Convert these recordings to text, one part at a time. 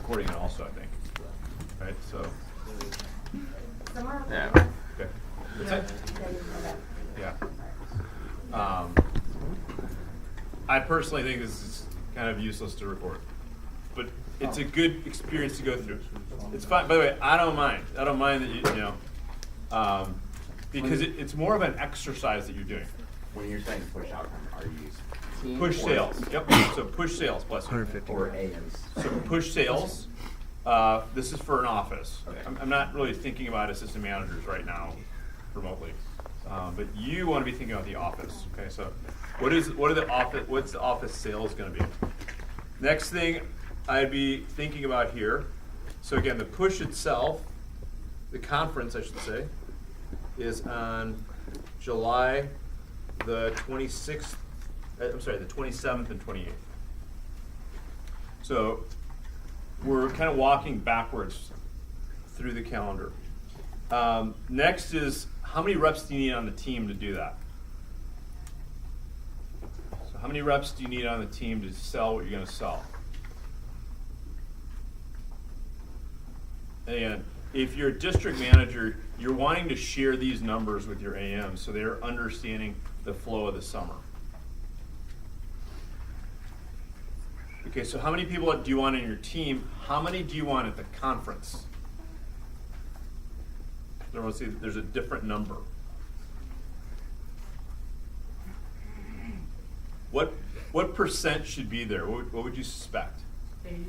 recording it also, I think. Right, so. Yeah. Okay. What's that? Yeah. I personally think this is kind of useless to record, but it's a good experience to go through. It's fine. By the way, I don't mind. I don't mind that you know, because it's more of an exercise that you're doing. When you're saying push outcome, are you team Push or sales. Yep. So push sales. Bless you. 150. or AMs? So push sales. This is for an office. Okay. I'm not really thinking about assistant managers right now remotely, but you want to be thinking about the office. Okay, so what's the office sales going to be? Next thing I'd be thinking about here. So again, the push itself, the conference I should say, is on July the 26th. I'm sorry, the 27th and 28th. So we're kind of walking backwards through the calendar. Next is, how many reps do you need on the team to do that? So how many reps do you need on the team to sell what you're going to sell? And if you're a district manager, you're wanting to share these numbers with your AMs so they're understanding the flow of the summer. Okay, so how many people do you want in your team? How many do you want at the conference? Everyone see there's a different number. What percent should be there? What would you suspect? 80.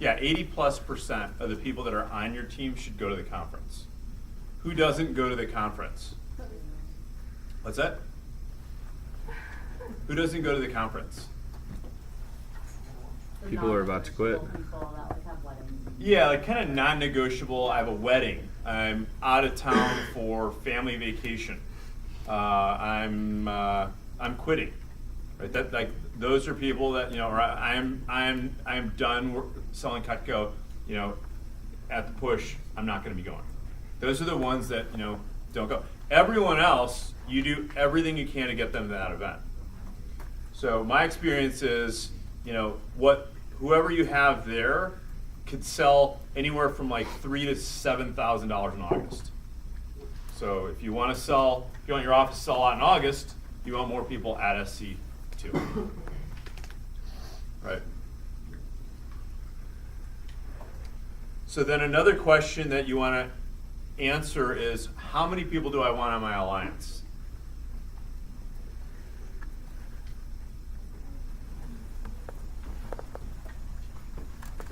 Yeah, 80+% of the people that are on your team should go to the conference. Who doesn't go to the conference? What's that? Who doesn't go to the conference? People are about to quit. Yeah, like kind of non-negotiable. I have a wedding. I'm out of town for family vacation. I'm quitting. Right? That like those are people that or I'm done selling Cutco. At the push, I'm not going to be going. Those are the ones that don't go. Everyone else, you do everything you can to get them to that event. So my experience is, whoever you have there could sell anywhere from like $3,000 to $7,000 in August. So if you want your office to sell a lot in August, you want more people at SC too. Right. So then another question that you want to answer is, how many people do I want on my alliance?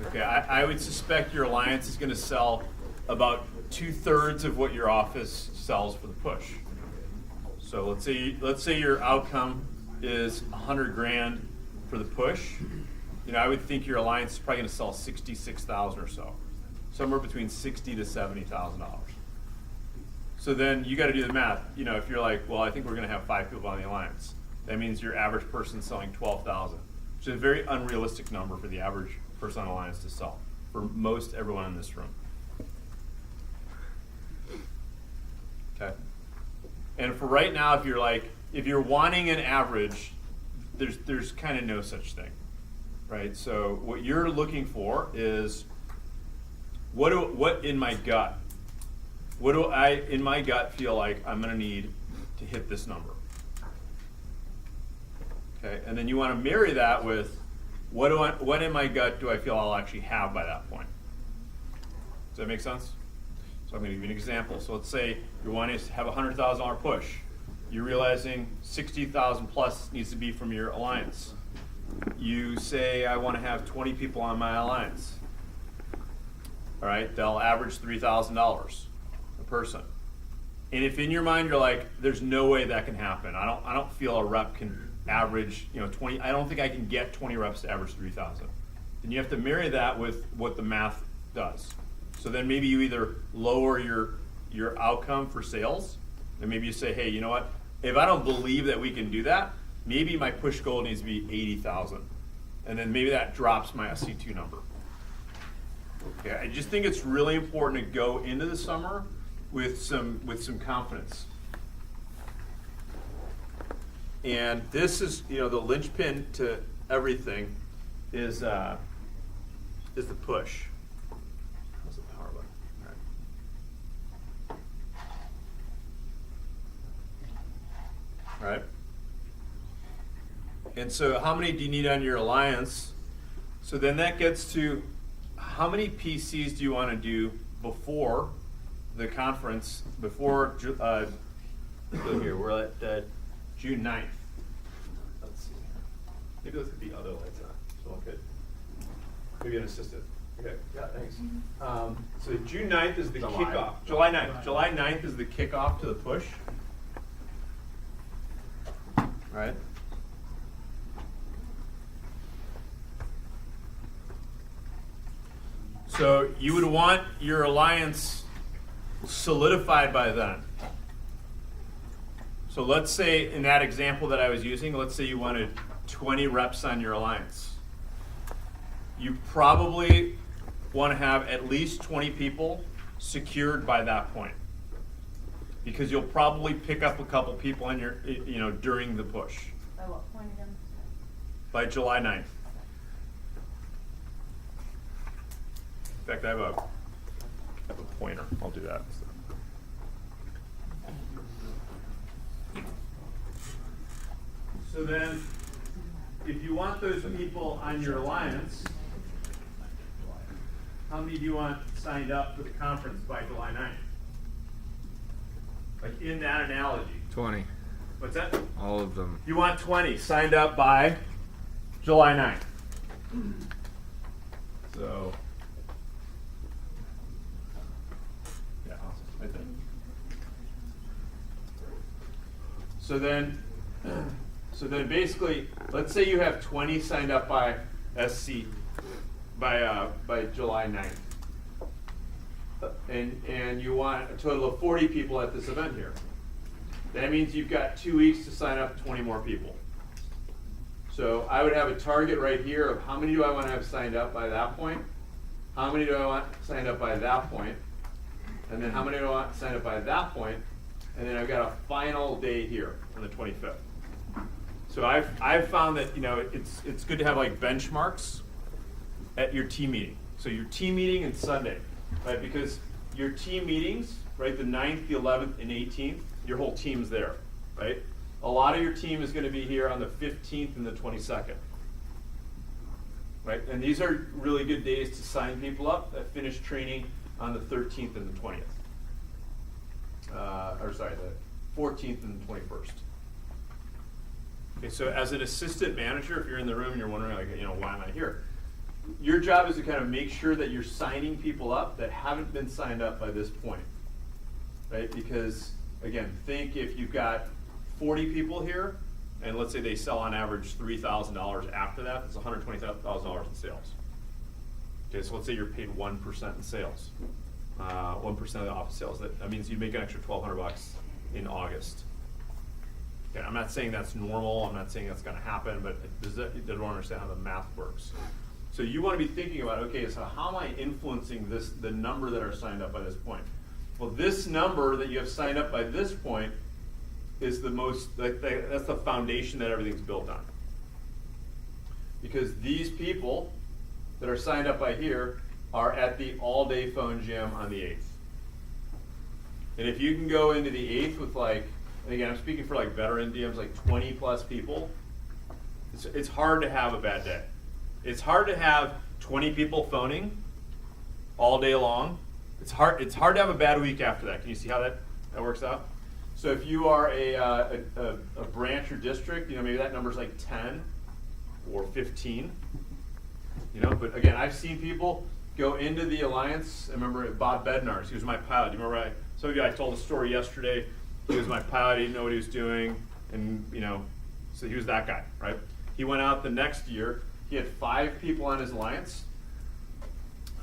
Okay, I would suspect your alliance is going to sell about 2/3 of what your office sells for the push. So let's say your outcome is $100,000 for the push. I would think your alliance is probably going to sell $66,000 or so, somewhere between $60,000 to $70,000. So then you got to do the math. If you're like, well, I think we're going to have 5 people on the alliance, that means your average person selling $12,000, which is a very unrealistic number for the average person on alliance to sell for most everyone in this room. Okay. And for right now, if you're wanting an average, there's kind of no such thing, right? So what you're looking for is what in my gut, what do I in my gut feel like I'm going to need to hit this number? Okay, and then you want to marry that with what in my gut do I feel I'll actually have by that point? Does that make sense? So I'm going to give you an example. So let's say you're wanting to have a $100,000 push. You're realizing 60,000 plus needs to be from your alliance. You say, I want to have 20 people on my alliance. All right, they'll average $3,000 a person. And if in your mind you're like, there's no way that can happen. I don't feel a rep can average 20. I don't think I can get 20 reps to average 3,000. Then you have to marry that with what the math does. So then maybe you either lower your outcome for sales, and maybe you say, hey, you know what? If I don't believe that we can do that, maybe my push goal needs to be 80,000, and then maybe that drops my SC2 number. Okay, I just think it's really important to go into the summer with some confidence. And this is, the linchpin to everything is the push. right? And so how many do you need on your alliance? So then that gets to how many PCs do you want to do before the conference, before, so here, we're at June 9th. Let's see here. Maybe let's get the other lights on, so I could, maybe an assistant. Okay, yeah, thanks. So June 9th is the kickoff. July 9th. July 9th is the kickoff to the push. Right? So you would want your alliance solidified by then. So let's say in that example that I was using, let's say you wanted 20 reps on your alliance. You probably want to have at least 20 people secured by that point, because you'll probably pick up a couple people on your, during the push. By what point again? By July 9th. In fact, I have a pointer. I'll do that. So then, if you want those people on your alliance, how many do you want signed up for the conference by July 9th? Like in that analogy. 20. What's that? All of them. You want 20 signed up by July 9th. So, yeah, awesome. Right there. So then basically, let's say you have 20 signed up by SC by July 9th. And you want a total of 40 people at this event here. That means you've got 2 weeks to sign up 20 more people. So I would have a target right here of how many do I want to have signed up by that point, how many do I want signed up by that point, and then how many do I want signed up by that point, and then I've got a final day here on the 25th. So I've found that it's good to have like benchmarks at your team meeting. So your team meeting and Sunday, right? Because your team meetings, right, the 9th, the 11th, and 18th, your whole team's there, right? A lot of your team is going to be here on the 15th and the 22nd, right? And these are really good days to sign people up that finish training on the 13th and the 20th. The 14th and the 21st. Okay, so as an assistant manager, if you're in the room and you're wondering, why am I here? Your job is to kind of make sure that you're signing people up that haven't been signed up by this point, right? Because, again, think if you've got 40 people here, and let's say they sell on average $3,000 after that, that's $120,000 in sales. Okay, so let's say you're paid 1% in sales, 1% of the office sales. That means you make an extra $1,200 in August. Okay, I'm not saying that's normal. I'm not saying that's going to happen, but they don't understand how the math works. So you want to be thinking about, okay, so how am I influencing the number that are signed up by this point? Well, this number that you have signed up by this point is the most, that's the foundation that everything's built on. Because these people that are signed up by here are at the all-day phone gym on the 8th. And if you can go into the 8th with and again, I'm speaking for veteran DMs, 20 plus people, it's hard to have a bad day. It's hard to have 20 people phoning all day long. It's hard to have a bad week after that. Can you see how that works out? So if you are a branch or district, maybe that number's 10 or 15. But again, I've seen people go into the alliance. I remember Bob Bednar's, he was my pilot. Do you remember some of you, I told a story yesterday. He was my pilot, he didn't know what he was doing, and so he was that guy, right? He went out the next year, he had 5 people on his alliance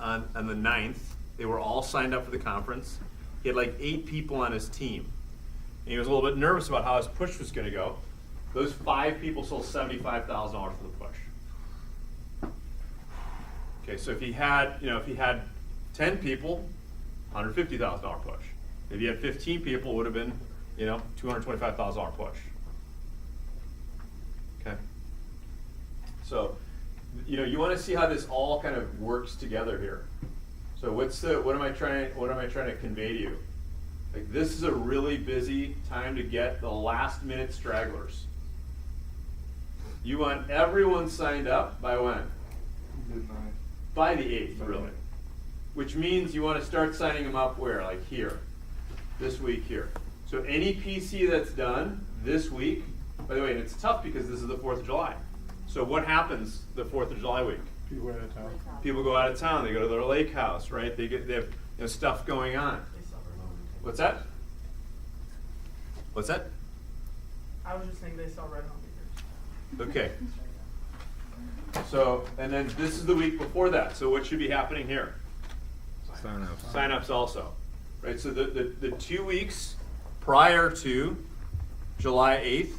on the 9th. They were all signed up for the conference. He had 8 people on his team. And he was a little bit nervous about how his push was going to go. Those 5 people sold $75,000 for the push. Okay, so if he had 10 people, $150,000 push. If you had 15 people, it would have been, $225,000 push. Okay. So, you want to see how this all kind of works together here. So what am I trying to convey to you? Like, this is a really busy time to get the last minute stragglers. You want everyone signed up by when? Midnight. By the 8th, really. Which means you want to start signing them up where? Like here. This week here. So any PC that's done this week, by the way, and it's tough because this is the 4th of July. So what happens the 4th of July week? People out of town. People go out of town, they go to their lake house, right? They have stuff going on. What's that? What's that? I was just saying they sell red home meters. Okay. So, and then this is the week before that. So what should be happening here? Sign-ups. Sign-ups also, right? So the 2 weeks prior to July 8th,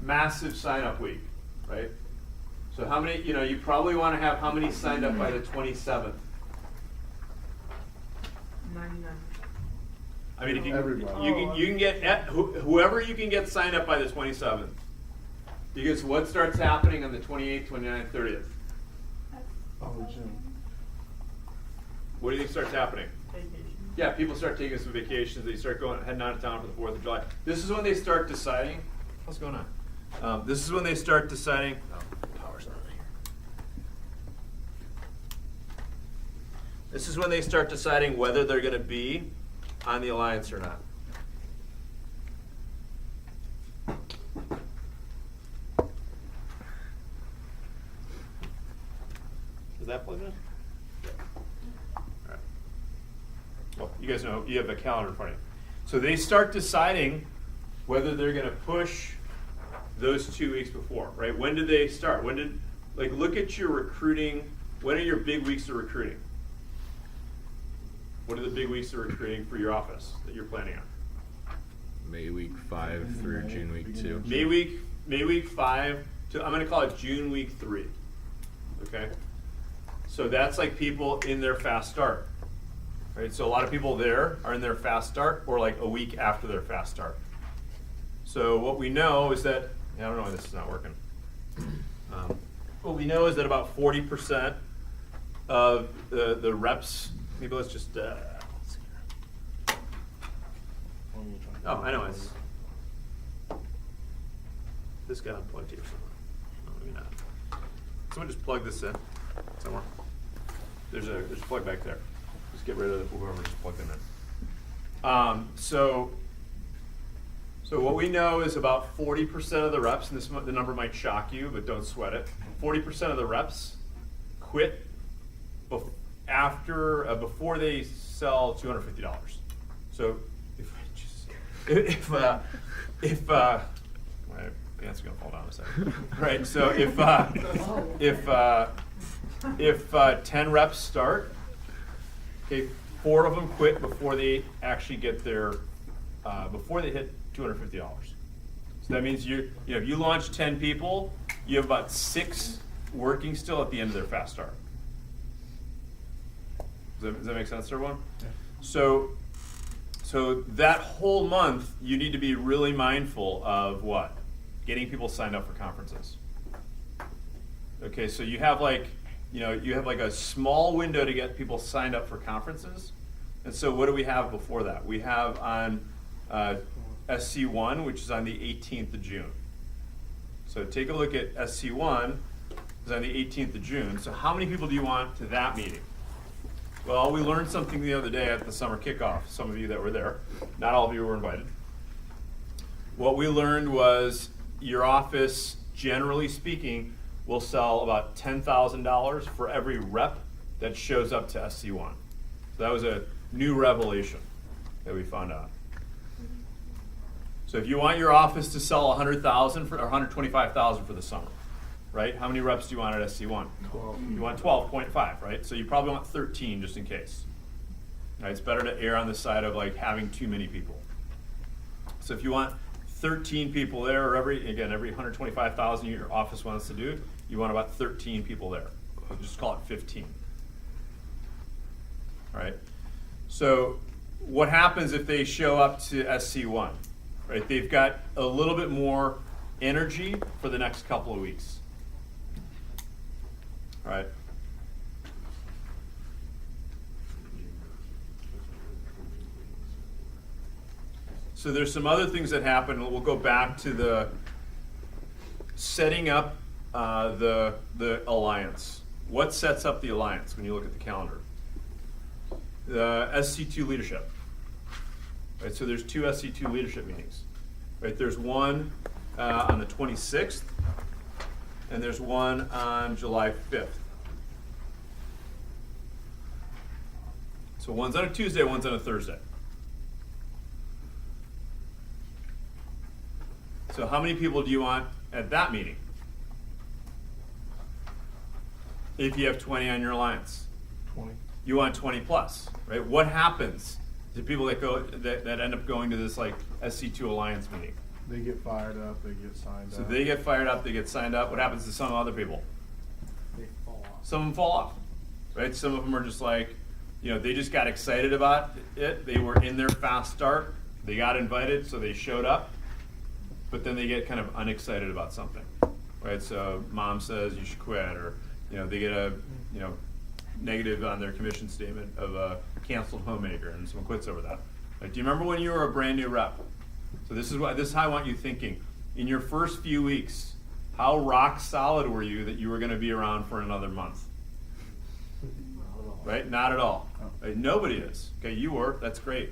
massive sign-up week, right? So how many, you probably want to have how many signed up by the 27th? 99. I mean, if you, Everybody. you can get, whoever you can get signed up by the 27th. Because what starts happening on the 28th, 29th, 30th? Oh, Jim. What do you think starts happening? Vacation. Yeah, people start taking some vacations. They start heading out of town for the 4th of July. This is when they start deciding. What's going on? This is when they start deciding. Oh, power's not here. This is when they start deciding whether they're going to be on the alliance or not. Is that plugged in? Yeah. All right. Well, you guys know you have a calendar in front of you. So they start deciding whether they're going to push those 2 weeks before, right? When did they start? Look at your recruiting. When are your big weeks of recruiting? What are the big weeks of recruiting for your office that you're planning on? May week 5 through June week 2. May week 5 to, I'm going to call it June week 3. Okay? So that's like people in their fast start. Right? So a lot of people there are in their fast start or like a week after their fast start. So what we know is that, I don't know why this is not working. What we know is that about 40% of the reps, maybe let's just, let's see here. Oh, I know, it's, this got unplugged here somewhere. No, maybe not. Someone just plug this in somewhere. There's a plug back there. Just get rid of whoever just plugged them in. So what we know is about 40% of the reps, and the number might shock you, but don't sweat it. 40% of the reps quit before they sell $250. So if my pants are gonna fall down in a second. Right. So if 10 reps start, okay, 4 of them quit before they actually get their before they hit $250. So that means if you launch 10 people, you have about 6 working still at the end of their fast start. Does that make sense to everyone? Yeah. So that whole month, you need to be really mindful of what? Getting people signed up for conferences. Okay, so you have like a small window to get people signed up for conferences. And so what do we have before that? We have on SC1, which is on the 18th of June. So take a look at SC1, it's on the 18th of June. So how many people do you want to that meeting? Well, we learned something the other day at the summer kickoff, some of you that were there. Not all of you were invited. What we learned was your office, generally speaking, will sell about $10,000 for every rep that shows up to SC1. So that was a new revelation that we found out. So if you want your office to sell $100,000 or $125,000 for the summer, right? How many reps do you want at SC1? 12. You want 12.5, right? So you probably want 13 just in case. Right? It's better to err on the side of like having too many people. So if you want 13 people there, or every 125,000 your office wants to do, you want about 13 people there. So just call it 15. Right? So what happens if they show up to SC1? Right? They've got a little bit more energy for the next couple of weeks. Right? So there's some other things that happen. We'll go back to the setting up the alliance. What sets up the alliance when you look at the calendar? The SC2 leadership. Right, so there's two SC2 leadership meetings. Right, there's one on the 26th, and there's one on July 5th. So one's on a Tuesday, one's on a Thursday. So how many people do you want at that meeting? If you have 20 on your alliance, 20. you want 20 plus, right? What happens to people that end up going to this like SC2 alliance meeting? They get fired up, they get signed So up. they get fired up, they get signed up. What happens to some other people? They fall off. Some of them fall off, right? Some of them are just like, they just got excited about it. They were in their fast start. They got invited, so they showed up. But then they get kind of unexcited about something, right? So mom says you should quit, or they get a negative on their commission statement of a canceled homemaker, and someone quits over that. Like, do you remember when you were a brand new rep? So this is how I want you thinking. In your first few weeks, how rock solid were you that you were going to be around for another month? Right? Not at all. Right? Nobody is. Okay, you were. That's great.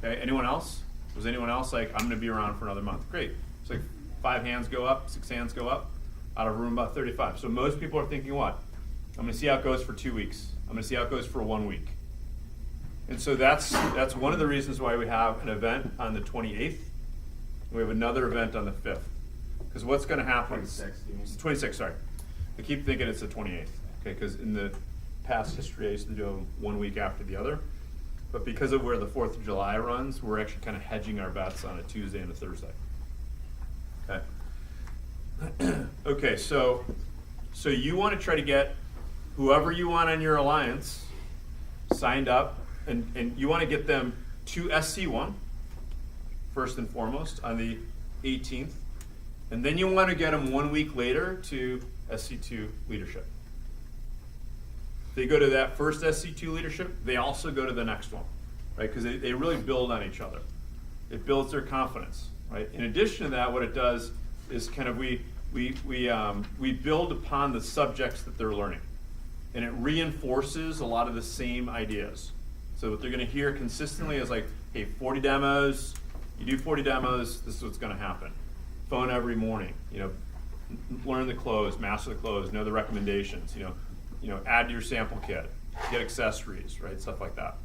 Okay, anyone else? Was anyone else like, I'm going to be around for another month? Great. It's like 5 hands go up, 6 hands go up, out of a room about 35. So most people are thinking what? I'm going to see how it goes for 2 weeks. I'm going to see how it goes for 1 week. And so that's one of the reasons why we have an event on the 28th. We have another event on the 5th. Because what's going to happen? 26th, you mean? It's the 26th, sorry. I keep thinking it's the 28th. Okay, because in the past history I used to do them 1 week after the other. But because of where the 4th of July runs, we're actually kind of hedging our bets on a Tuesday and a Thursday. Okay. Okay, so you want to try to get whoever you want on your alliance signed up, and you want to get them to SC1 first and foremost on the 18th, and then you want to get them 1 week later to SC2 leadership. They go to that first SC2 leadership, they also go to the next one, right? Because they really build on each other. It builds their confidence, right? In addition to that, what it does is kind of we build upon the subjects that they're learning, and it reinforces a lot of the same ideas. So what they're going to hear consistently is like, hey, 40 demos, you do 40 demos, this is what's going to happen. Phone every morning, learn the close, master the close, know the recommendations, add to your sample kit, get accessories, right? Stuff like that.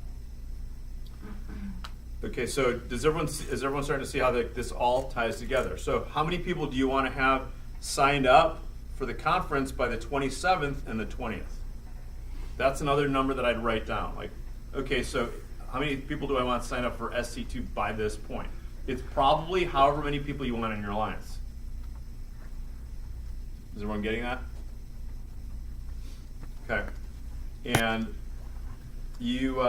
Okay, so is everyone starting to see how this all ties together? So how many people do you want to have signed up for the conference by the 27th and the 20th? That's another number that I'd write down. Like, okay, so how many people do I want signed up for SC2 by this point? It's probably however many people you want in your alliance. Is everyone getting that? Okay, and you,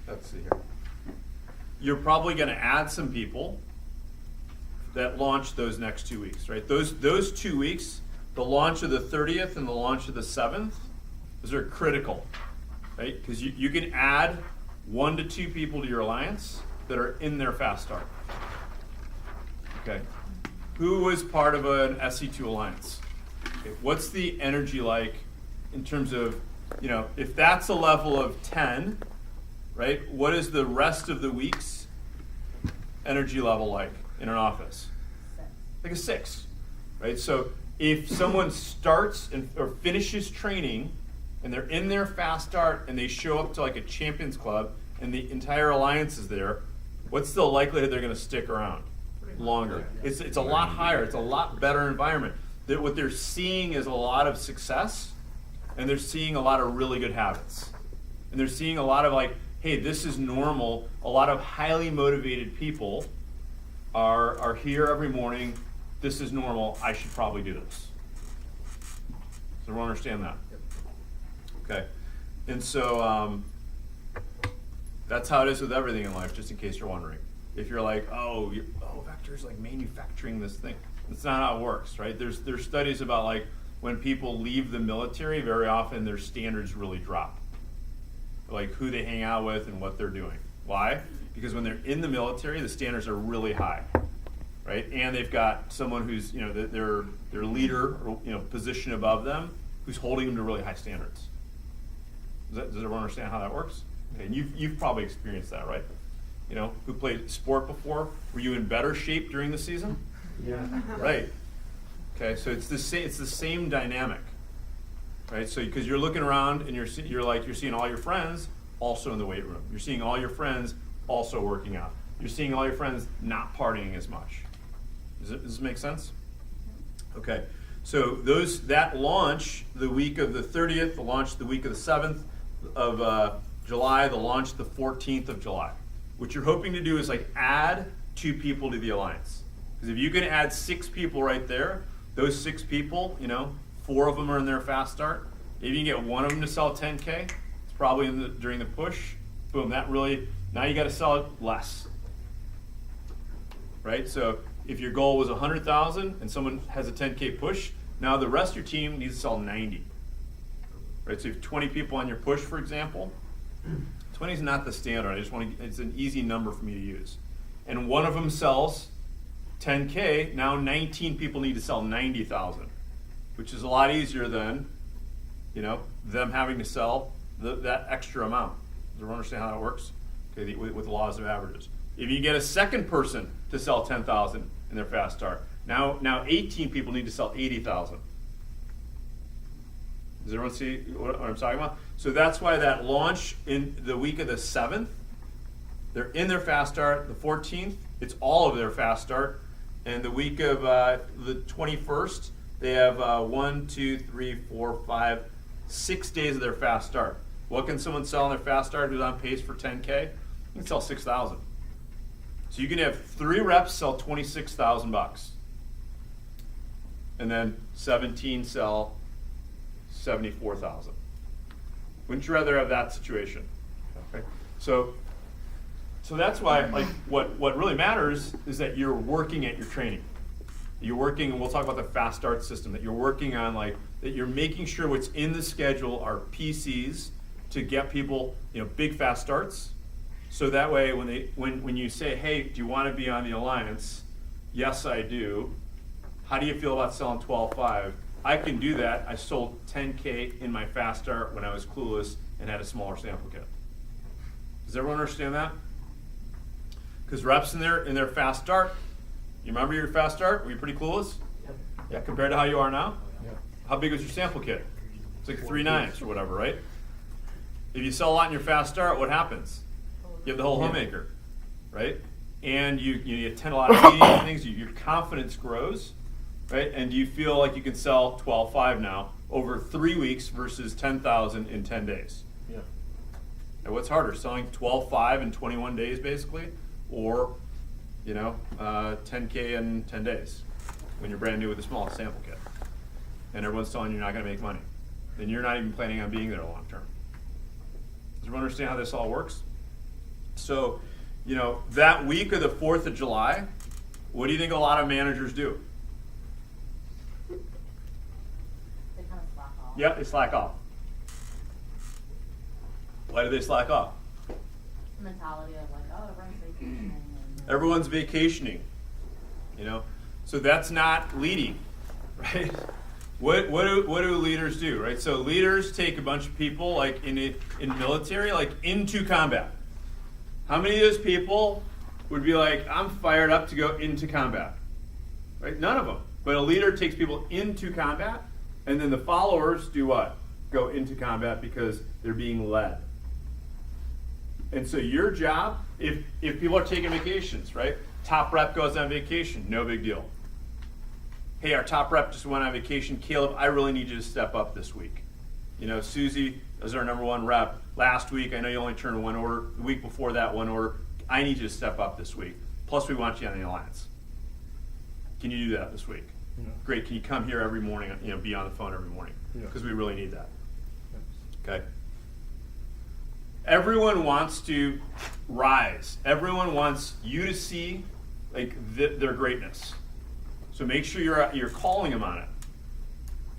let's see here. You're probably going to add some people that launch those next 2 weeks, right? Those 2 weeks, the launch of the 30th and the launch of the 7th, those are critical, right? Because you can add 1 to 2 people to your alliance that are in their fast start. Okay, who was part of an SC2 alliance? Okay. What's the energy like in terms of, if that's a level of 10, right? What is the rest of the week's energy level like in an office? Like a 6, right? So if someone starts or finishes training and they're in their fast start and they show up to like a champions club and the entire alliance is there, what's the likelihood they're going to stick around longer? It's a lot higher. It's a lot better environment. What they're seeing is a lot of success, and they're seeing a lot of really good habits. And they're seeing a lot of like, hey, this is normal. A lot of highly motivated people are here every morning. This is normal. I should probably do this. Does everyone understand that? Okay. And so that's how it is with everything in life, just in case you're wondering. If you're like, Vector's like manufacturing this thing. That's not how it works, right? There's studies about like when people leave the military, very often their standards really drop. Like who they hang out with and what they're doing. Why? Because when they're in the military, the standards are really high, right? And they've got someone who's, you know, their leader or, you know, position above them who's holding them to really high standards. Does everyone understand how that works? Okay, and you've probably experienced that, right? You know, who played sport before? Were you in better shape during the season? Yeah. Right. Okay, so it's the same dynamic, right? So because you're looking around and you're seeing all your friends also in the weight room. You're seeing all your friends also working out. You're seeing all your friends not partying as much. Does this make sense? Okay, so that launch the week of the 30th, the launch the week of the 7th of July, the launch the 14th of July. What you're hoping to do is like add 2 people to the alliance. Because if you can add 6 people right there, those 6 people, you know, 4 of them are in their fast start. If you can get 1 of them to sell 10K, it's probably during the push. Boom, that really, now you got to sell it less. Right? So if your goal was 100,000 and someone has a 10K push, now the rest of your team needs to sell 90. Right? So if you have 20 people on your push, for example, 20 is not the standard. I just want to, it's an easy number for me to use. And one of them sells 10K, now 19 people need to sell 90,000, which is a lot easier than, you know, them having to sell that extra amount. Does everyone understand how that works? Okay, with laws of averages. If you get a second person to sell 10,000 in their fast start, now 18 people need to sell 80,000. Does everyone see what I'm talking about? So that's why that launch in the week of the 7th, they're in their fast start. The 14th, it's all of their fast start. And the week of the 21st, they have 6 days of their fast start. What can someone sell in their fast start who's on pace for 10K? You can sell 6,000. So you can have 3 reps sell 26,000 bucks, and then 17 sell 74,000. Wouldn't you rather have that situation? Okay. So that's why, like, what really matters is that you're working at your training. You're working, and we'll talk about the fast start system, that you're working on, like, that you're making sure what's in the schedule are PCs to get people, you know, big fast starts. So that way when you say, hey, do you want to be on the alliance? Yes, I do. How do you feel about selling 12.5? I can do that. I sold 10K in my fast start when I was clueless and had a smaller sample kit. Does everyone understand that? Because reps in their fast start, you remember your fast start? Were you pretty clueless? Yep. Yeah, compared to how you are now? Yeah. How big was your sample kit? It's like 3 9s or whatever, right? If you sell a lot in your fast start, what happens? You have the whole homemaker, right? And you attend a lot of meetings and things, your confidence grows, right? And you feel like you can sell 12.5 now over 3 weeks versus 10,000 in 10 days. Yeah. And what's harder, selling 12.5 in 21 days basically, or, you know, 10K in 10 days when you're brand new with a small sample kit, and everyone's telling you you're not going to make money, then you're not even planning on being there long term. Does everyone understand how this all works? So, you know, that week of the 4th of July, what do you think a lot of managers do? They kind of slack off. Yeah, they slack off. Why do they slack off? The mentality of like, oh, everyone's vacationing. And Everyone's vacationing, you know, so that's not leading, right? What do leaders do, right? So leaders take a bunch of people, like in military, like into combat. How many of those people would be like, I'm fired up to go into combat, right? None of them. But a leader takes people into combat, and then the followers do what? Go into combat because they're being led. And so your job, if people are taking vacations, right? Top rep goes on vacation, no big deal. Hey, our top rep just went on vacation. Caleb, I really need you to step up this week. You know, Susie is our number 1 rep. Last week, I know you only turned 1 order. The week before that, 1 order. I need you to step up this week. Plus, we want you on the alliance. Can you do that this week? Yeah. Great. Can you come here every morning, you know, be on the phone every morning? Yeah. Because we really need that. Yes. Okay? Everyone wants to rise. Everyone wants you to see like their greatness. So make sure you're calling them on it.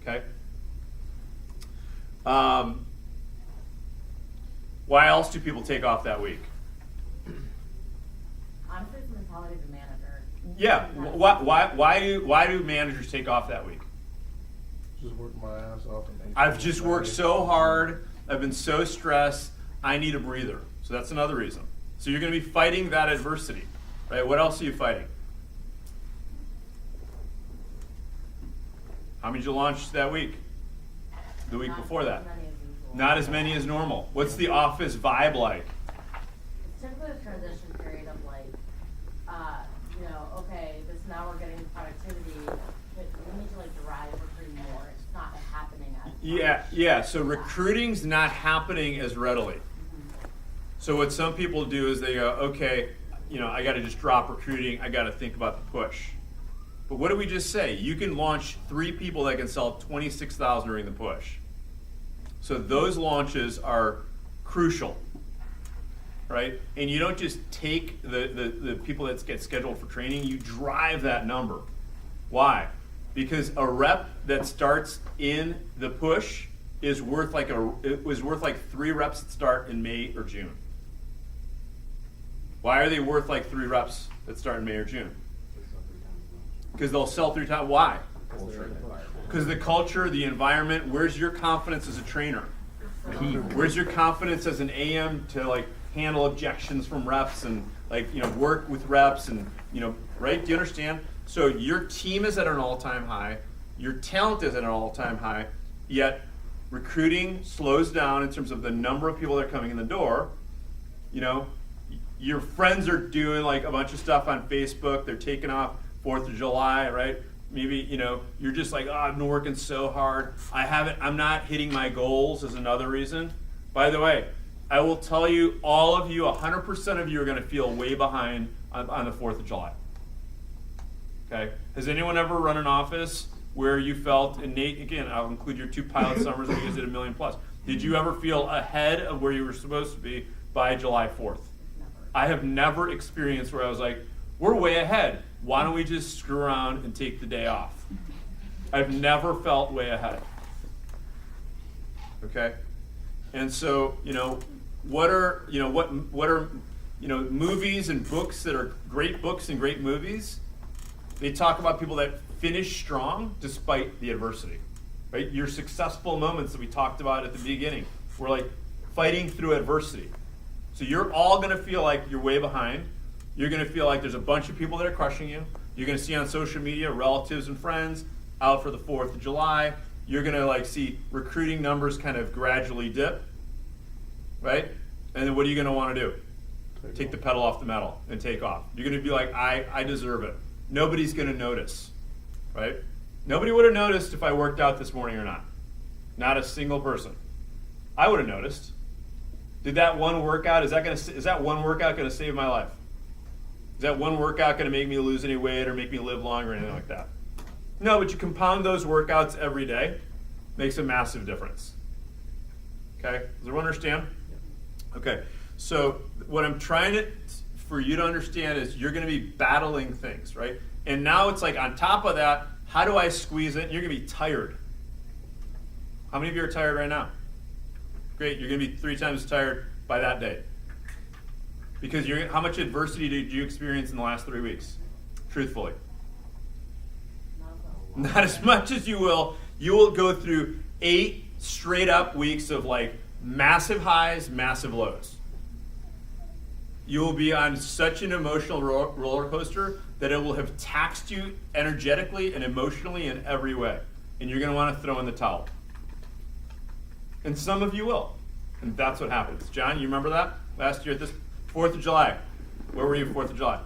Okay? Why else do people take off that week? mentality of a manager. Yeah, why do managers take off that week? Just work my ass off. And hate I've it. just worked so hard, I've been so stressed, I need a breather. So that's another reason. So you're gonna be fighting that adversity, right? What else are you fighting? How many did you launch that week? The week before that? Not as many as usual. Not as many as normal. What's the office vibe like? It's typically a transition period of like, okay, this now we're getting productivity, but we need to like drive recruiting more. It's not happening as much. Yeah, so recruiting's not happening as readily. So what some people do is they go, okay, I gotta just drop recruiting, I gotta think about the push. But what did we just say? You can launch 3 people that can sell 26,000 during the push. So those launches are crucial, right? And you don't just take the people that get scheduled for training, you drive that number. Why? Because a rep that starts in the push is worth like 3 reps that start in May or June. Why are they worth like 3 reps that start in May or June? Because they'll sell 3 times. Why? Because the culture, the environment. Where's your confidence as a trainer? Where's your confidence as an AM to like handle objections from reps and work with reps and right? Do you understand? So your team is at an all-time high. Your talent is at an all-time high. Yet recruiting slows down in terms of the number of people that are coming in the door. Your friends are doing like a bunch of stuff on Facebook. They're taking off 4th of July, right? Maybe, you're just like, I've been working so hard. I'm not hitting my goals is another reason. By the way, I will tell you, all of you, 100% of you are gonna feel way behind on the 4th of July. Okay? Has anyone ever run an office where you felt, and Nate, again, I'll include your 2 pilot summers where you guys did $1 million plus. Did you ever feel ahead of where you were supposed to be by July 4th? Never. I have never experienced where I was like, we're way ahead. Why don't we just screw around and take the day off? I've never felt way ahead. Okay? And so, what are movies and books that are great books and great movies? They talk about people that finish strong despite the adversity. Right? Your successful moments that we talked about at the beginning were like fighting through adversity. So you're all gonna feel like you're way behind. You're gonna feel like there's a bunch of people that are crushing you. You're gonna see on social media relatives and friends out for the 4th of July. You're gonna see recruiting numbers kind of gradually dip, right? And then what are you gonna wanna do? Take the pedal off the metal and take off. You're gonna be like, I deserve it. Nobody's gonna notice, right? Nobody would have noticed if I worked out this morning or not. Not a single person. I would have noticed. Did that one workout, is that one workout gonna save my life? Is that one workout going to make me lose any weight or make me live longer or anything like that? No, but you compound those workouts every day, makes a massive difference. Okay, does everyone understand? Okay, so what I'm trying for you to understand is you're going to be battling things, right? And now it's like on top of that, how do I squeeze it? You're going to be tired. How many of you are tired right now? Great, you're going to be 3 times as tired by that day. Because how much adversity did you experience in the last 3 weeks? Truthfully. Not as much as you will. You will go through 8 straight up weeks of like massive highs, massive lows. You will be on such an emotional roller coaster that it will have taxed you energetically and emotionally in every way. And you're going to want to throw in the towel. And some of you will. And that's what happens. John, you remember that? Last year at this 4th of July. Where were you 4th of July?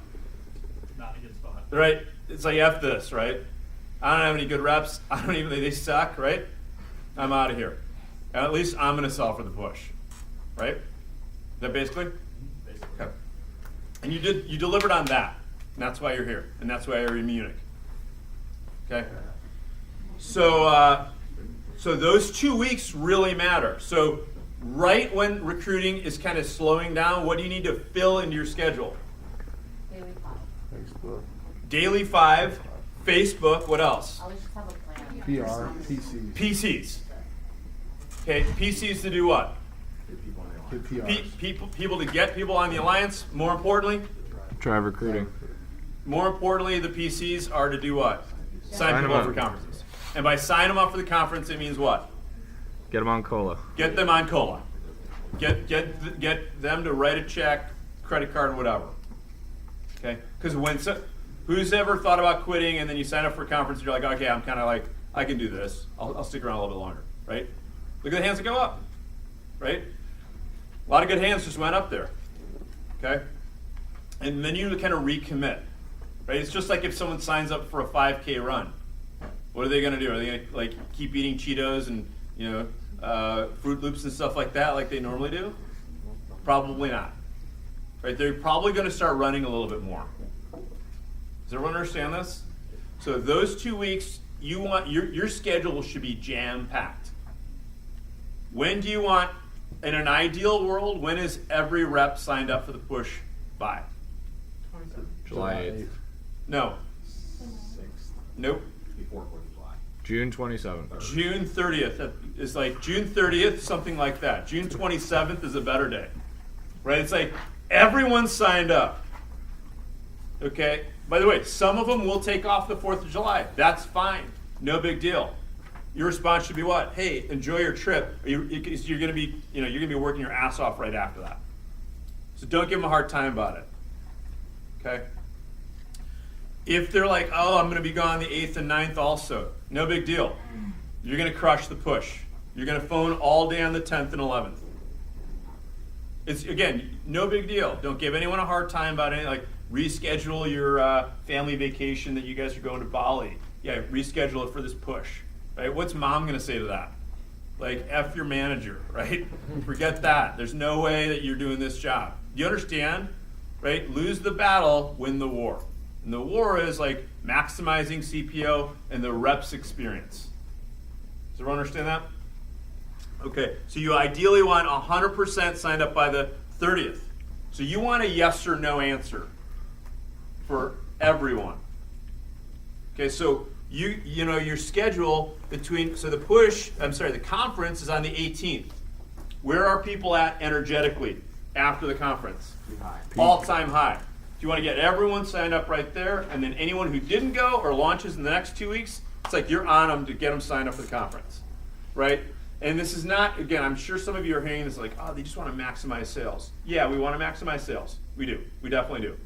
Not a good spot. Right? It's like F this, right? I don't have any good reps. They suck, right? I'm out of here. And at least I'm going to sell for the push. Right? Is that basically? Basically. Okay. And you delivered on that. And that's why you're here. And that's why you're in Munich. Okay? So those 2 weeks really matter. So right when recruiting is kind of slowing down, what do you need to fill into your schedule? Daily 5. Facebook, Daily 5, Facebook, what else? Always just have a plan. PR, PC, PCs. Okay, PCs to do what? get PR. People to get people on the alliance, more importantly, Drive recruiting. more importantly, the PCs are to do what? Sign Sign people up them for up. conferences. And by sign them up for the conference, it means what? Get them on cola. Get them on COLA. Get them to write a check, credit card, whatever. Okay? Because who's ever thought about quitting and then you sign up for a conference and you're like, okay, I'm kind of like, I can do this. I'll stick around a little bit longer, right? Look at the hands that go up, right? A lot of good hands just went up there, okay? And then you kind of recommit, right? It's just like if someone signs up for a 5K run. What are they going to do? Are they going to like keep eating Cheetos and Fruit Loops and stuff like that like they normally do? Probably not. Right? They're probably going to start running a little bit more. Does everyone understand this? So those 2 weeks, you want your schedule should be jam-packed. When do you want, in an ideal world, when is every rep signed up for the push by? 27. July 8th. No. 6th, Nope. before 4th of July. June 27th. June 30th. It's like June 30th, something like that. June 27th is a better day. Right? It's like everyone signed up. Okay? By the way, some of them will take off the 4th of July. That's fine. No big deal. Your response should be what? Hey, enjoy your trip. You're going to be, you're going to be working your ass off right after that. So don't give them a hard time about it. Okay? If they're like, oh, I'm going to be gone the 8th and 9th also, no big deal. You're going to crush the push. You're going to phone all day on the 10th and 11th. It's, again, no big deal. Don't give anyone a hard time about anything. Like, reschedule your family vacation that you guys are going to Bali. Yeah, reschedule it for this push. Right? What's mom going to say to that? Like, F your manager, right? Forget that. There's no way that you're doing this job. You understand? Right? Lose the battle, win the war. And the war is like maximizing CPO and the reps experience. Does everyone understand that? Okay, so you ideally want 100% signed up by the 30th. So you want a yes or no answer for everyone. Okay, so you know your schedule between, so the conference is on the 18th. Where are people at energetically after the conference? Too high. All-time high. You want to get everyone signed up right there, and then anyone who didn't go or launches in the next 2 weeks, it's like you're on them to get them signed up for the conference, right? And this is not, again, I'm sure some of you are hearing this like, oh, they just want to maximize sales. Yeah, we want to maximize sales. We do. We definitely do.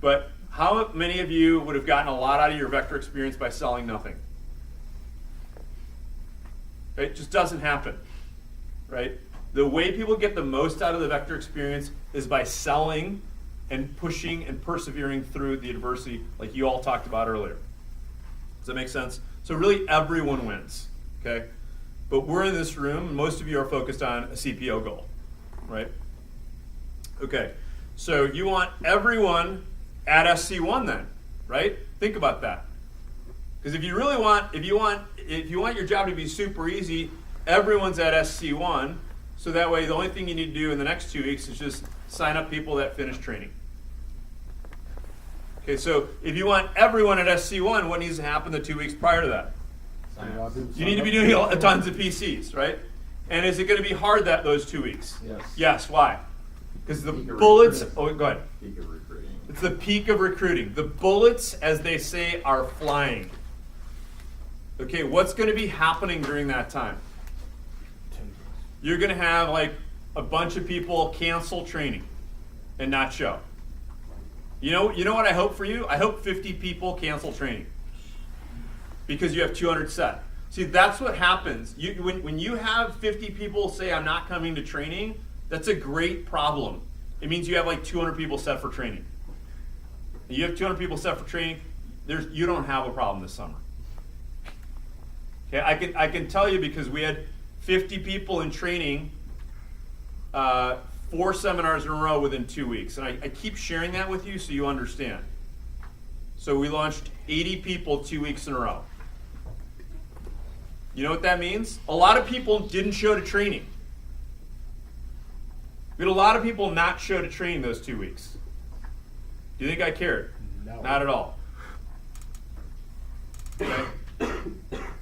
But how many of you would have gotten a lot out of your vector experience by selling nothing? It just doesn't happen, right? The way people get the most out of the vector experience is by selling and pushing and persevering through the adversity like you all talked about earlier. Does that make sense? So really everyone wins, okay? But we're in this room, and most of you are focused on a CPO goal, right? Okay, so you want everyone at SC1 then, right? Think about that. Because if you really want, if you want your job to be super easy, everyone's at SC1, so that way the only thing you need to do in the next 2 weeks is just sign up people that finish training. Okay, so if you want everyone at SC1, what needs to happen the 2 weeks prior to that? You need to be doing tons of PCs, right? And is it going to be hard those 2 weeks? Yes. Yes, why? Because the Peak of bullets, recruiting. go ahead. Peak of recruiting. It's the peak of recruiting. The bullets, as they say, are flying. Okay, what's going to be happening during that time? You're going to have like a bunch of people cancel training and not show. You know what I hope for you? I hope 50 people cancel training because you have 200 set. See, that's what happens. When you have 50 people say, I'm not coming to training, that's a great problem. It means you have like 200 people set for training. You have 200 people set for training, you don't have a problem this summer. Okay, I can tell you because we had 50 people in training, 4 seminars in a row within 2 weeks. And I keep sharing that with you so you understand. So we launched 80 people 2 weeks in a row. You know what that means? A lot of people didn't show to training. We had a lot of people not show to training those 2 weeks. Do you think I cared? No. Not at all. Okay?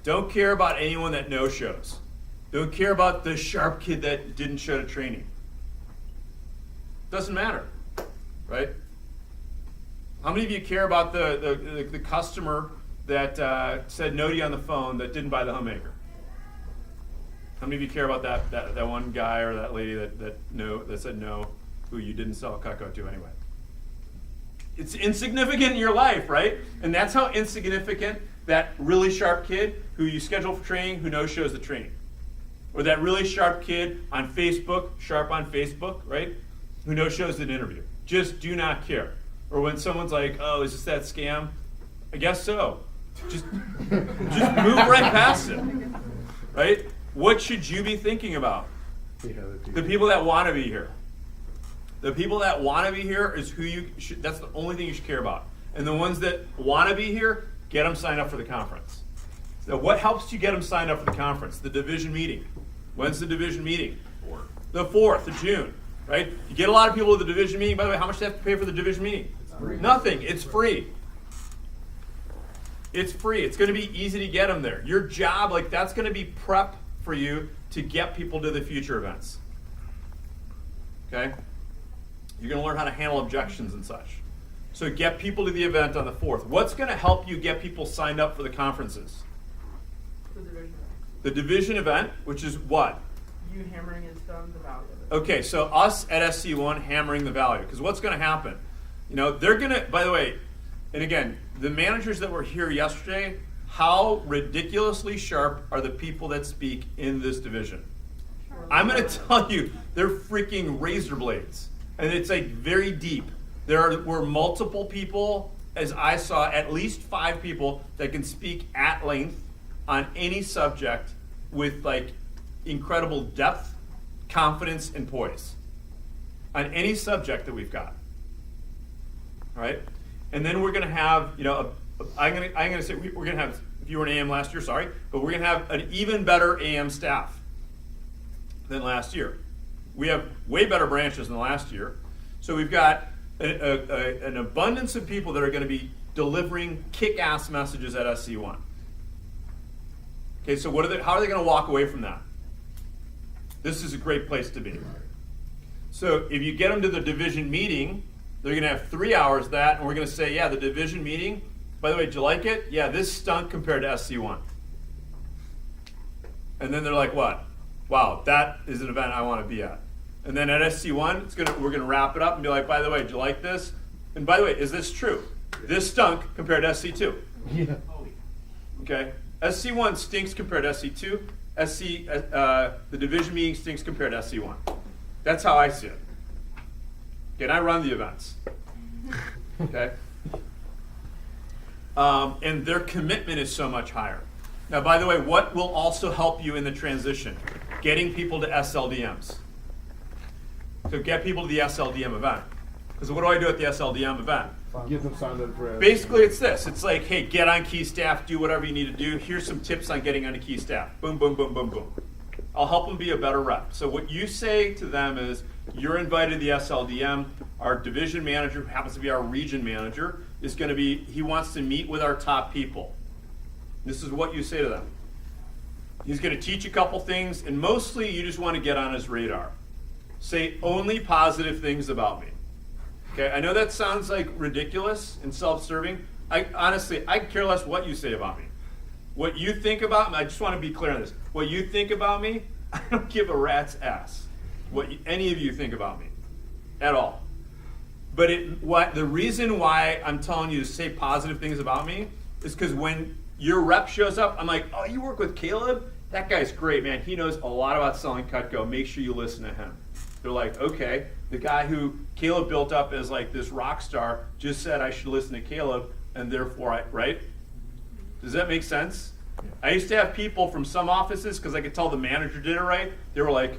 Don't care about anyone that no-shows. Don't care about the sharp kid that didn't show to training. Doesn't matter, right? How many of you care about the customer that said no to you on the phone that didn't buy the homemaker? How many of you care about that one guy or that lady that said no, who you didn't sell Cutco to anyway? It's insignificant in your life, right? And that's how insignificant that really sharp kid who you schedule for training who no-shows the training. Or that really sharp kid on Facebook, sharp on Facebook, right? Who no-shows an interview. Just do not care. Or when someone's like, oh, is this that scam? I guess so. Just move right past it, right? What should you be thinking about? The people that want to be here. The people that want to be here is who you should, that's the only thing you should care about. And the ones that want to be here, get them signed up for the conference. So what helps you get them signed up for the conference? The division meeting. When's the division meeting? The 4th of June, right? You get a lot of people to the division meeting. By the way, how much do they have to pay for the division meeting? Nothing. It's free. It's free. It's going to be easy to get them there. Your job, like that's going to be prep for you to get people to the future events. Okay? You're going to learn how to handle objections and such. So get people to the event on the 4th. What's going to help you get people signed up for the conferences? The division. The division event, which is what? You hammering in stone the value of it. Okay, so us at SC1 hammering the value. Because what's going to happen? You know, they're going to, by the way, and again, the managers that were here yesterday, how ridiculously sharp are the people that speak in this division? I'm going to tell you, they're freaking razor blades. And it's like very deep. There were multiple people, as I saw, at least 5 people that can speak at length on any subject with like incredible depth, confidence, and poise. On any subject that we've got. All right? And then we're going to have, you know, I'm going to say we're going to have, if you were an AM last year, sorry, but we're going to have an even better AM staff than last year. We have way better branches than last year. So we've got an abundance of people that are going to be delivering kick-ass messages at SC1. Okay, so how are they going to walk away from that? This is a great place to be. So if you get them to the division meeting, they're going to have 3 hours of that, and we're going to say, yeah, the division meeting, by the way, did you like it? Yeah, this stunk compared to SC1. And then they're like, what? Wow, that is an event I want to be at. And then at SC1, we're going to wrap it up and be like, by the way, did you like this? And by the way, is this true? This stunk compared to SC2. Yeah. Okay? SC1 stinks compared to SC2. The division meeting stinks compared to SC1. That's how I see it. Okay, and I run the events. Okay? And their commitment is so much higher. Now, by the way, what will also help you in the transition? Getting people to SLDMs. So get people to the SLDM event. Because what do I do at the SLDM event? Get them signed up for it. Basically, it's this. It's like, hey, get on key staff, do whatever you need to do. Here's some tips on getting on a key staff. Boom, boom, boom, boom, boom. I'll help them be a better rep. So what you say to them is, you're invited to the SLDM. Our division manager, who happens to be our region manager, is going to be, he wants to meet with our top people. This is what you say to them. He's going to teach a couple things, and mostly you just want to get on his radar. Say only positive things about me. Okay, I know that sounds like ridiculous and self-serving. Honestly, I care less what you say about me. What you think about me, I just want to be clear on this. What you think about me, I don't give a rat's ass what any of you think about me at all. But the reason why I'm telling you to say positive things about me is because when your rep shows up, I'm like, oh, you work with Caleb? That guy's great, man. He knows a lot about selling Cutco. Make sure you listen to him. They're like, okay, the guy who Caleb built up as like this rock star just said I should listen to Caleb, and therefore right? Does that make sense? Yeah. I used to have people from some offices, because I could tell the manager did it right, they were like,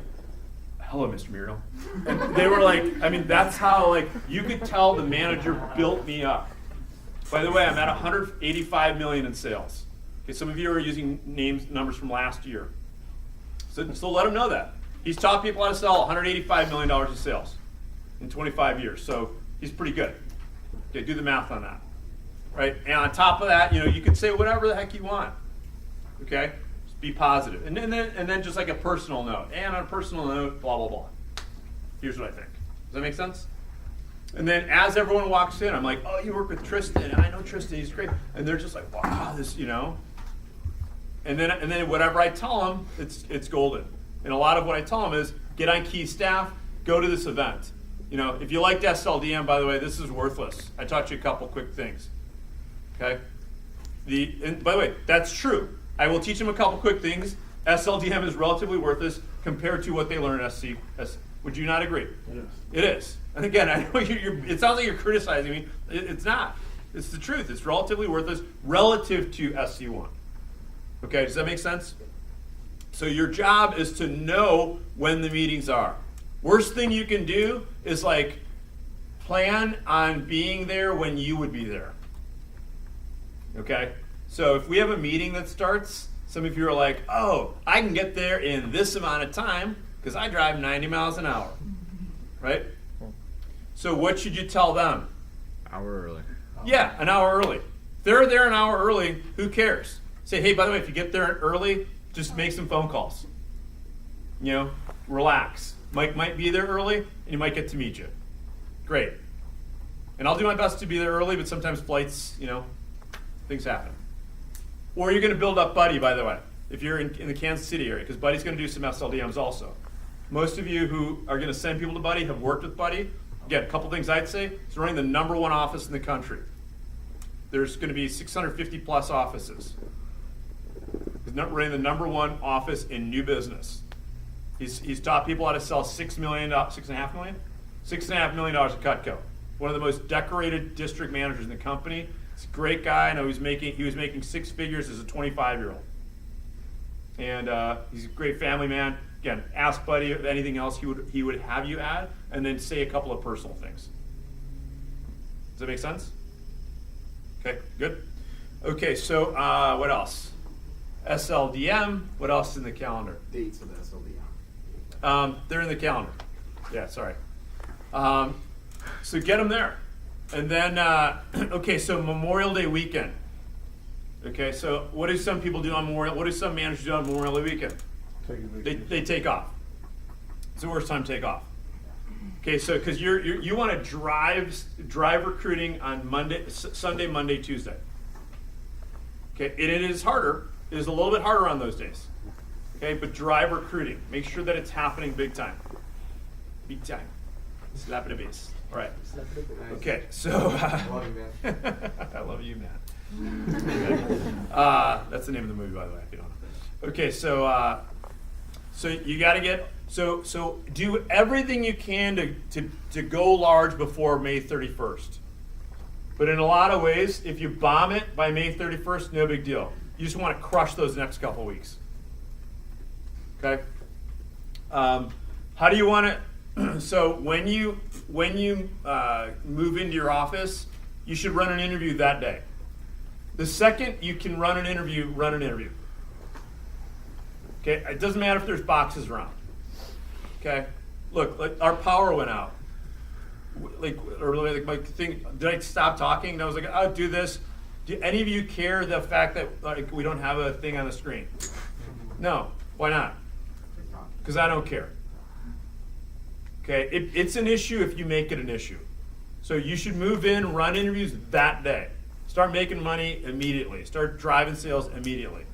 hello, Mr. Muriel. And they were like, I mean, that's how, like, you could tell the manager built me up. By the way, I'm at 185 million in sales. Okay, some of you are using numbers from last year. So let them know that. He's taught people how to sell $185 million in sales in 25 years. So he's pretty good. Okay, do the math on that. Right? And on top of that, you can say whatever the heck you want. Okay? Just be positive. And then just like a personal note. And on a personal note, blah, blah, blah. Here's what I think. Does that make sense? And then as everyone walks in, I'm like, oh, you work with Tristan. I know Tristan, he's great. And they're just like, wow, this, you know. And then whatever I tell them, it's golden. And a lot of what I tell them is get on key staff, go to this event. You know, if you liked SLDM, by the way, this is worthless. I taught you a couple quick things. Okay? And by the way, that's true. I will teach them a couple quick things. SLDM is relatively worthless compared to what they learn in SC. Would you not agree? It is. It is. And again, I know it sounds like you're criticizing me. It's not. It's the truth. It's relatively worthless relative to SC1. Okay, does that make sense? So your job is to know when the meetings are. Worst thing you can do is like plan on being there when you would be there. Okay? So if we have a meeting that starts, some of you are like, oh, I can get there in this amount of time because I drive 90 miles an hour. Right? So what should you tell them? Hour early. Yeah, an hour early. If they're there an hour early, who cares? Say, hey, by the way, if you get there early, just make some phone calls. You know, relax. Mike might be there early, and he might get to meet you. Great. And I'll do my best to be there early, but sometimes flights, you know, things happen. Or you're going to build up Buddy, by the way, if you're in the Kansas City area, because Buddy's going to do some SLDMs also. Most of you who are going to send people to Buddy have worked with Buddy. Again, a couple things I'd say. It's running the #1 office in the country. There's going to be 650 plus offices. He's not running the #1 office in new business. He's taught people how to sell $6.5 million at Cutco. One of the most decorated district managers in the company. He's a great guy. I know he was making 6 figures as a 25-year-old. And he's a great family man. Again, ask Buddy if anything else he would have you add, and then say a couple of personal things. Does that make sense? Okay, good. Okay, so what else? SLDM. What else is in the calendar? Dates of SLDM. They're in the calendar. Yeah, sorry. So get them there. And then, okay, so Memorial Day weekend. Okay, so what do some people do on Memorial? What do some managers do on Memorial Day weekend? Take a vacation. They take off. It's the worst time to take off. Okay, so because you want to drive recruiting on Sunday, Monday, Tuesday. Okay, and it is harder. It is a little bit harder on those days. Okay, but drive recruiting. Make sure that it's happening big time. Big time. Slap it a base. All right. Okay, so I love you, man. I love you, man. That's the name of the movie, by the way, if you don't know. Okay, so you got to get so do everything you can to go large before May 31st. But in a lot of ways, if you bomb it by May 31st, no big deal. You just want to crush those next couple of weeks. Okay. How do you want to? So when you move into your office, you should run an interview that day. The second you can run an interview, run an interview. Okay, it doesn't matter if there's boxes around. Okay, look, like our power went out. Like my thing, did I stop talking? And I was like, I'll do this. Do any of you care the fact that like we don't have a thing on the screen? No, why not? Because I don't care. Okay, it's an issue if you make it an issue. So you should move in, run interviews that day. Start making money immediately. Start driving sales immediately.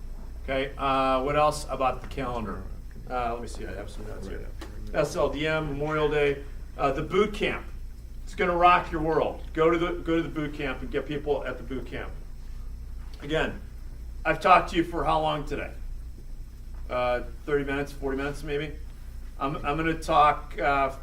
Okay, what else about the calendar? Let me see, I have some notes here. SLDM, Memorial Day, the boot camp. It's going to rock your world. Go to the boot camp and get people at the boot camp. Again, I've talked to you for how long today? 30 minutes, 40 minutes maybe. I'm going to talk,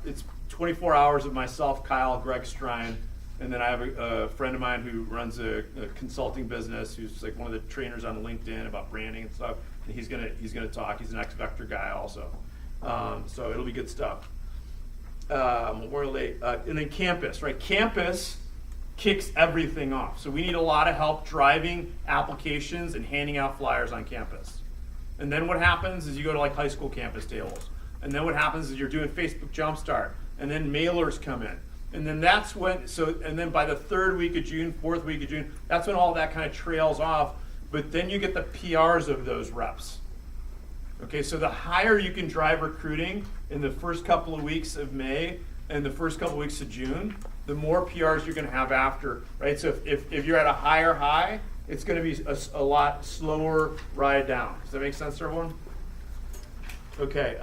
it's 24 hours of myself, Kyle, Greg Strine, and then I have a friend of mine who runs a consulting business who's like one of the trainers on LinkedIn about branding and stuff. And he's gonna talk. He's an X-Vector guy also. So it'll be good stuff. Memorial Day, and then campus, right? Campus kicks everything off. So we need a lot of help driving applications and handing out flyers on campus. And then what happens is you go to like high school campus tables. And then what happens is you're doing Facebook Jumpstart, and then mailers come in. And then that's when, and then by the 3rd week of June, 4th week of June, that's when all that kind of trails off. But then you get the PRs of those reps. Okay, so the higher you can drive recruiting in the first couple of weeks of May, in the first couple weeks of June, the more PRs you're gonna have after, right? So if you're at a higher high, it's gonna be a lot slower ride down. Does that make sense to everyone? Okay,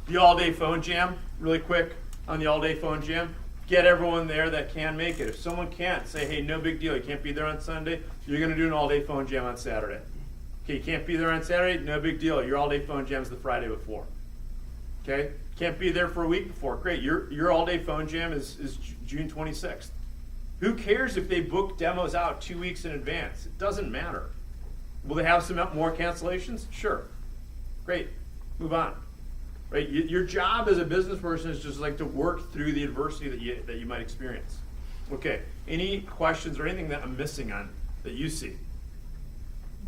the all-day phone jam, really quick on the all-day phone jam. Get everyone there that can make it. If someone can't, say, hey, no big deal, you can't be there on Sunday, you're gonna do an all-day phone jam on Saturday. Okay, you can't be there on Saturday, no big deal, your all-day phone jam's the Friday before. Okay, can't be there for a week before, great, your all-day phone jam is June 26th. Who cares if they book demos out 2 weeks in advance? It doesn't matter. Will they have some more cancellations? Sure. Great. Move on. Right? Your job as a business person is just like to work through the adversity that you might experience. Okay. Any questions or anything that I'm missing on that you see?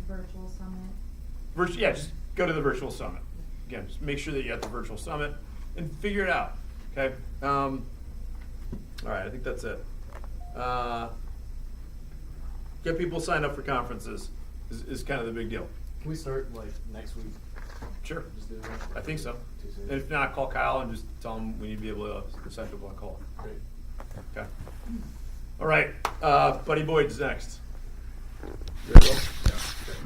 Virtual summit. Yeah, just go to the virtual summit. Again, just make sure that you have the virtual summit and figure it out. Okay. All right. I think that's it. Get people signed up for conferences is kind of the big deal. Can we start like next week? Sure. Just do that? I think so. Too soon? And if not, call Kyle and just tell him we need to be able to send people on call. Great. Okay. All right. Buddy Boyd's next. You ready to go? Yeah. Okay.